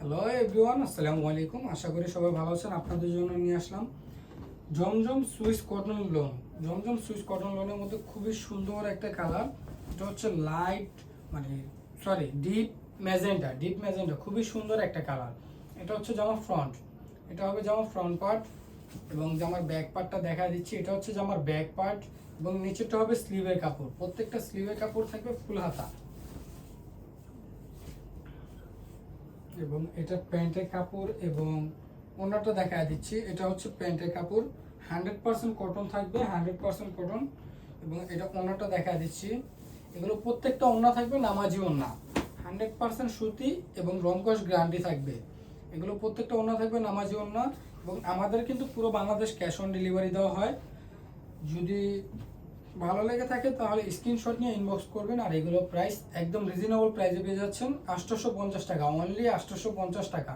Hello everyone, আসসালামু আলাইকুম। আশা করি সবাই ভালো আছেন। আপনাদের জন্য নিয়ে আসলাম জমজম সুইস কটন লোন। জমজম সুইস কটন লোনের মধ্যে খুবই সুন্দর একটা কালার। এটা হচ্ছে লাইট মানে ডিপ ম্যাজেন্টা, খুবই সুন্দর একটা কালার। এটা হচ্ছে জামার ফ্রন্ট, এটা হবে জামার ফ্রন্ট পার্ট এবং জামার ব্যাক পার্টটা দেখা দিচ্ছি। এটা হচ্ছে জামার ব্যাক পার্ট এবং নিচেরটা হবে স্লিভের কাপড়। প্রত্যেকটা স্লিভের কাপড় থাকবে ফুল হাতা এবং এটা প্যান্টের কাপড় এবং ওড়নাটা দেখা দিচ্ছি। এটা হচ্ছে প্যান্টের কাপড়, 100% কটন থাকবে, 100% কটন। এবং এটা ওড়নাটা দেখা দিচ্ছি। এগুলো প্রত্যেকটা ওড়না থাকবে নামাজি ওড়না, 100% সুতি এবং রংকশ গ্যারান্টি থাকবে। এগুলো প্রত্যেকটা ওড়না থাকবে নামাজি ওড়না এবং আমাদের কিন্তু পুরো বাংলাদেশ ক্যাশ অন ডেলিভারি দেওয়া হয়। যদি ভালো লেগে থাকে তাহলে স্ক্রিনশট নিয়ে ইনবক্স করবেন। আর এগুলো প্রাইস একদম রিজনেবল প্রাইসে পেয়ে যাচ্ছেন, 850 টাকা, অনলি 850 টাকা।